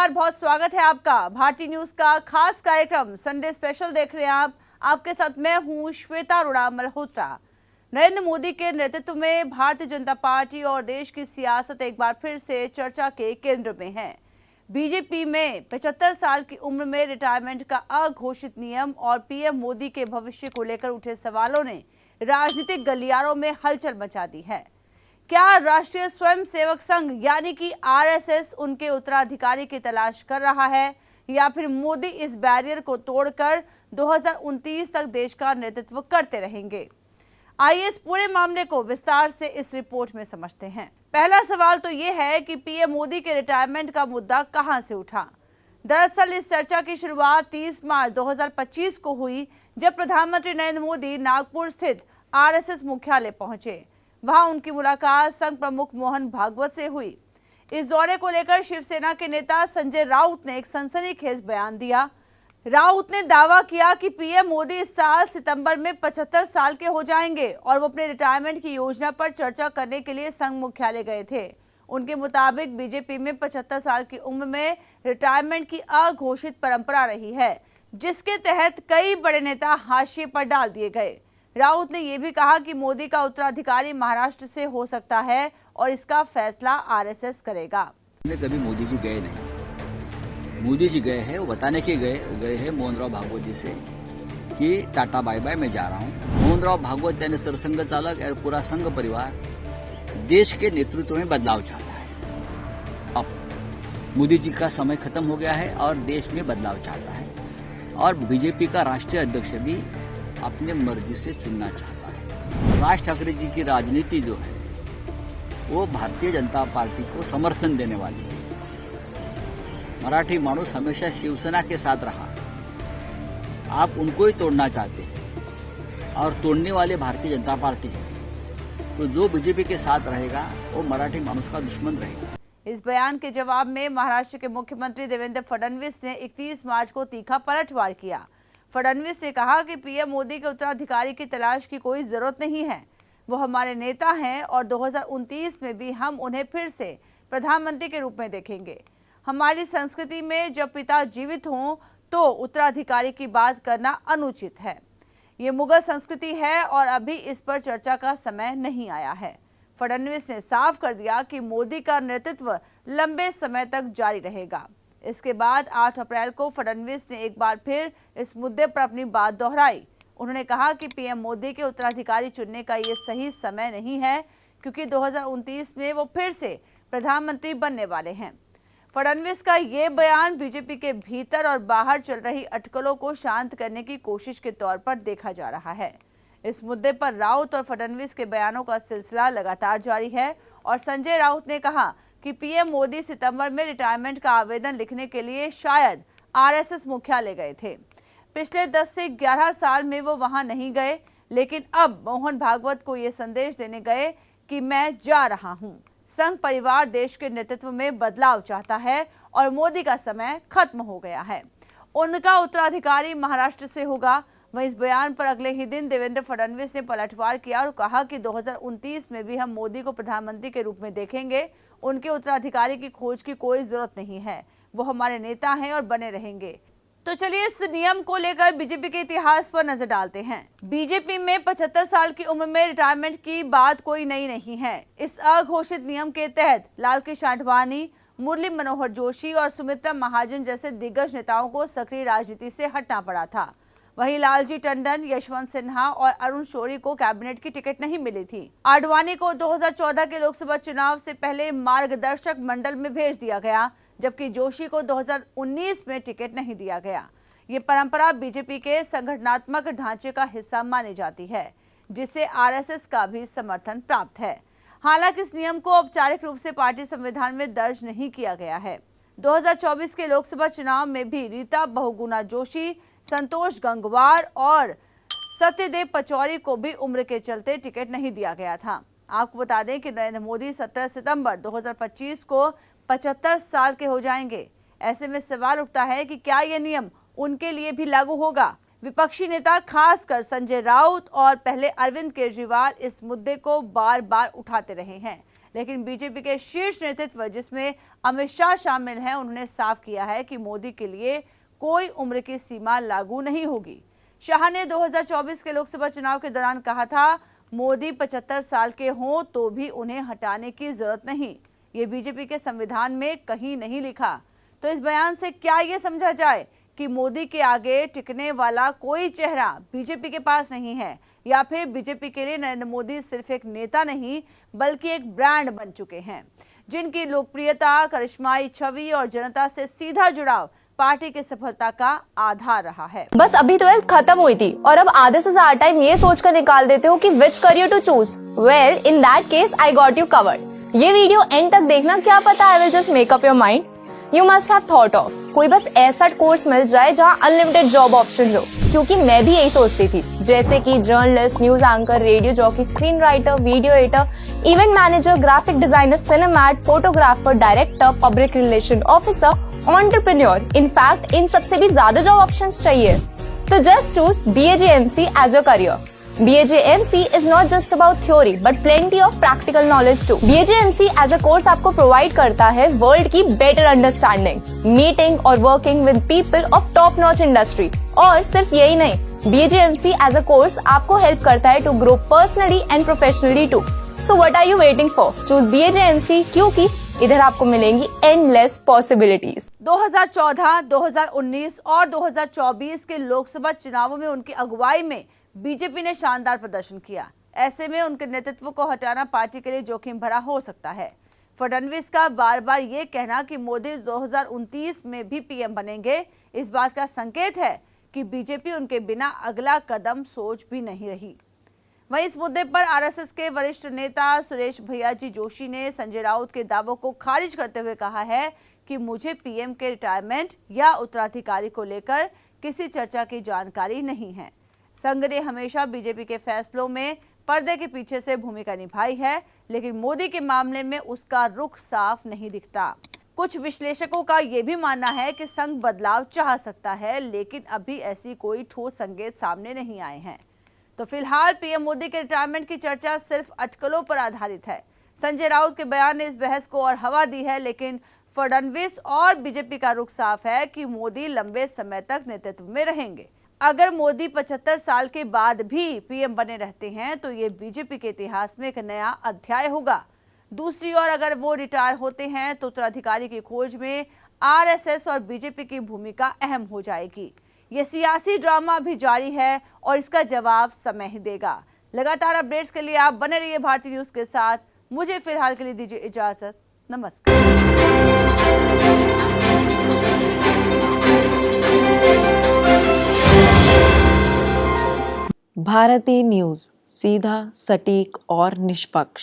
नमस्कार, बहुत स्वागत है आपका भारतीय न्यूज का खास कार्यक्रम संडे स्पेशल देख रहे हैं आप। आपके साथ मैं हूं श्वेता अरोड़ा मल्होत्रा। नरेंद्र मोदी के नेतृत्व में भारतीय जनता पार्टी और देश की सियासत एक बार फिर से चर्चा के केंद्र में है। बीजेपी में 75 साल की उम्र में रिटायरमेंट का अघोषित नियम और पीएम मोदी के भविष्य को लेकर उठे सवालों ने राजनीतिक गलियारों में हलचल मचा दी है। क्या राष्ट्रीय स्वयंसेवक संघ यानी कि आरएसएस उनके उत्तराधिकारी की तलाश कर रहा है, या फिर मोदी इस बैरियर को तोड़कर 2029 तक देश का नेतृत्व करते रहेंगे? आइए इस पूरे मामले को विस्तार से इस रिपोर्ट में समझते हैं। पहला सवाल तो ये है कि पीएम मोदी के रिटायरमेंट का मुद्दा कहां से उठा। दरअसल इस चर्चा की शुरुआत 30 मार्च 2025 को हुई, जब प्रधानमंत्री नरेंद्र मोदी नागपुर स्थित आरएसएस मुख्यालय पहुंचे। वहां उनकी मुलाकात संघ प्रमुख मोहन भागवत से हुई। इस दौरे को लेकर शिवसेना के नेता संजय राउत ने एक सनसनीखेज बयान दिया। राउत ने दावा किया कि पीएम मोदी इस साल सितंबर में 75 साल के हो जाएंगे और वो अपने रिटायरमेंट की योजना पर चर्चा करने के लिए संघ मुख्यालय गए थे। उनके मुताबिक बीजेपी में 75 साल की उम्र में रिटायरमेंट की अघोषित परंपरा रही है, जिसके तहत कई बड़े नेता हाशिए पर डाल दिए गए। राउत ने यह भी कहा कि मोदी का उत्तराधिकारी महाराष्ट्र से हो सकता है और इसका फैसला आरएसएस करेगा। कभी मोदी जी गए नहीं। मोदी जी गए हैं, वो बताने के गए हैं मोहन भागवत जी से कि टाटा बाय बाय, मैं जा रहा हूँ। मोहन भागवत यानी सरसंघ चालक और पूरा संघ परिवार देश के नेतृत्व में बदलाव चाहता है। अब मोदी जी का समय खत्म हो गया है और देश में बदलाव चाहता है, और बीजेपी का राष्ट्रीय अध्यक्ष भी अपने मर्जी से चुनना चाहता है। राज ठाकरे जी की राजनीति जो है वो भारतीय जनता पार्टी को समर्थन देने वाली है। मराठी मानुस हमेशा शिवसेना के साथ रहा, आप उनको ही तोड़ना चाहते हैं और तोड़ने वाले भारतीय जनता पार्टी है, तो जो बीजेपी के साथ रहेगा वो मराठी मानुस का दुश्मन रहेगा। इस बयान के जवाब में महाराष्ट्र के मुख्यमंत्री देवेंद्र फडणवीस ने 31 मार्च को तीखा पलटवार किया। फडणवीस ने कहा कि पीएम मोदी के उत्तराधिकारी की तलाश की कोई जरूरत नहीं है, वो हमारे नेता हैं और 2029 में भी हम उन्हें फिर से प्रधानमंत्री के रूप में देखेंगे। हमारी संस्कृति में जब पिता जीवित हों तो उत्तराधिकारी की बात करना अनुचित है। ये मुगल संस्कृति है और अभी इस पर चर्चा का समय नहीं आया है। फडणवीस ने साफ कर दिया कि मोदी का नेतृत्व लंबे समय तक जारी रहेगा। इसके बाद 8 अप्रैल को फडणवीस ने एक बार फिर इस मुद्दे पर अपनी बात दोहराई। उन्होंने कहा कि पीएम मोदी के उत्तराधिकारी चुनने का ये सही समय नहीं है, क्योंकि 2029 में वो फिर से प्रधानमंत्री बनने वाले हैं। फडणवीस का ये बयान बीजेपी के भीतर और बाहर चल रही अटकलों को शांत करने की कोशिश के तौर पर देखा जा रहा है। इस मुद्दे पर राउत और फडणवीस के बयानों का सिलसिला लगातार जारी है, और संजय राउत ने कहा कि पीएम मोदी सितंबर में रिटायरमेंट का आवेदन लिखने के लिए शायद आरएसएस मुख्यालय गए थे। पिछले 10 से 11 साल में वो वहां नहीं गए, लेकिन अब मोहन भागवत को ये संदेश देने गए कि मैं जा रहा हूं। संघ परिवार देश के नेतृत्व में बदलाव चाहता है और मोदी का समय खत्म हो गया है। उनका उत्तराधिकारी महाराष्ट्र से होगा। वहीं इस बयान पर अगले ही दिन देवेंद्र फडणवीस ने पलटवार किया और कहा कि 2029 में भी हम मोदी को प्रधानमंत्री के रूप में देखेंगे। उनके उत्तराधिकारी की खोज की कोई जरूरत नहीं है, वो हमारे नेता हैं और बने रहेंगे। तो चलिए इस नियम को लेकर बीजेपी के इतिहास पर नजर डालते हैं। बीजेपी में 75 साल की उम्र में रिटायरमेंट की बात कोई नई नहीं है। इस अघोषित नियम के तहत लालकृष्ण आडवाणी, मुरली मनोहर जोशी और सुमित्रा महाजन जैसे दिग्गज नेताओं को सक्रिय राजनीति से हटना पड़ा था। वहीं लालजी टंडन, यशवंत सिन्हा और अरुण शौरी को कैबिनेट की टिकट नहीं मिली थी। आडवाणी को 2014 के लोकसभा चुनाव से पहले मार्गदर्शक मंडल में भेज दिया गया, जबकि जोशी को 2019 में टिकट नहीं दिया गया। ये परंपरा बीजेपी के संगठनात्मक ढांचे का हिस्सा मानी जाती है, जिसे आरएसएस का भी समर्थन प्राप्त है। हालांकि इस नियम को औपचारिक रूप से पार्टी संविधान में दर्ज नहीं किया गया है। 2024 के लोकसभा चुनाव में भी रीता बहुगुणा जोशी, संतोष गंगवार और सत्यदेव पचौरी को भी उम्र के चलते टिकट नहीं दिया गया था। आपको बता दें कि नरेंद्र मोदी 17 सितंबर 2025 को 75 साल के हो जाएंगे। ऐसे में सवाल उठता है कि क्या यह नियम उनके लिए भी लागू होगा। विपक्षी नेता खासकर संजय राउत और पहले अरविंद केजरीवाल इस मुद्दे को बार बार उठाते रहे हैं। लेकिन बीजेपी के शीर्ष नेतृत्व जिसमें अमित शाह शामिल हैं, उन्होंने साफ किया है कि मोदी के लिए कोई उम्र की सीमा लागू नहीं होगी। शाह ने 2024 के लोकसभा चुनाव के दौरान कहा था, मोदी 75 साल के हों तो भी उन्हें हटाने की जरूरत नहीं। ये बीजेपी के संविधान में कहीं नहीं लिखा। तो इस बयान से क्या ये समझा जाए कि मोदी के आगे टिकने वाला कोई चेहरा बीजेपी के पास नहीं है, या फिर बीजेपी के लिए नरेंद्र मोदी सिर्फ एक नेता नहीं बल्कि एक ब्रांड बन चुके हैं, जिनकी लोकप्रियता, करिश्माई छवि और जनता से सीधा जुड़ाव पार्टी की सफलता का आधार रहा है। बस अभी 12th खत्म हुई थी और अब आधे से ज्यादा टाइम ये सोचकर निकाल देते हो कि which career to choose. Well, in that case I got you covered. ये वीडियो एंड तक देखना, क्या पता I will just make up your mind. You must have thought of कोई बस ऐसा कोर्स मिल जाए जहाँ अनलिमिटेड जॉब ऑप्शन हो, क्योंकि मैं भी यही सोचती थी, जैसे कि journalist, news anchor, radio jockey, screen writer, video editor, event manager, graphic designer, cinematographer, director, public relation officer, entrepreneur. In fact इन सबसे भी ज्यादा जॉब ऑप्शंस चाहिए। तो just choose BAJMC as a career. BAJMC is not just about theory but plenty of practical knowledge too. BAJMC as a course आपको provide करता है world की बेटर अंडरस्टैंडिंग, मीटिंग और working with people of top notch industry. और सिर्फ यही नहीं, BAJMC as a course आपको हेल्प करता है to grow personally and professionally too. So what are you waiting for? Choose BAJMC, क्योंकि इधर आपको मिलेंगी एंडलेस पॉसिबिलिटीज। 2014, 2019 और 2024 के लोकसभा चुनावों में उनकी अगुवाई में बीजेपी ने शानदार प्रदर्शन किया। ऐसे में उनके नेतृत्व को हटाना पार्टी के लिए जोखिम भरा हो सकता है। फडणवीस का बार बार ये कहना कि मोदी 2029 में भी पीएम बनेंगे, इस बात का संकेत है कि बीजेपी उनके बिना अगला कदम सोच भी नहीं रही। वहीं इस मुद्दे पर आरएसएस के वरिष्ठ नेता सुरेश भैयाजी जोशी ने संजय राउत के दावों को खारिज करते हुए कहा है कि मुझे पीएम के रिटायरमेंट या उत्तराधिकारी को लेकर किसी चर्चा की जानकारी नहीं है। संघ ने हमेशा बीजेपी के फैसलों में पर्दे के पीछे से भूमिका निभाई है, लेकिन मोदी के मामले में उसका रुख साफ नहीं दिखता। कुछ विश्लेषकों का यह भी मानना है कि संघ बदलाव चाह सकता है, लेकिन अभी ऐसी कोई ठोस संकेत सामने नहीं आए हैं। तो फिलहाल पीएम मोदी के रिटायरमेंट की चर्चा सिर्फ अटकलों पर आधारित है। संजय राउत के बयान ने इस बहस को और हवा दी है, लेकिन फडणवीस और बीजेपी का रुख साफ है कि मोदी लंबे समय तक नेतृत्व में रहेंगे। अगर मोदी 75 साल के बाद भी पीएम बने रहते हैं तो ये बीजेपी के इतिहास में एक नया अध्याय होगा। दूसरी ओर अगर वो रिटायर होते हैं तो उत्तराधिकारी की खोज में आरएसएस और बीजेपी की भूमिका अहम हो जाएगी। ये सियासी ड्रामा भी जारी है और इसका जवाब समय ही देगा। लगातार अपडेट्स के लिए आप बने रहिए भारतीय न्यूज के साथ। मुझे फिलहाल के लिए दीजिए इजाजत। नमस्कार। भारतीय न्यूज, सीधा, सटीक और निष्पक्ष।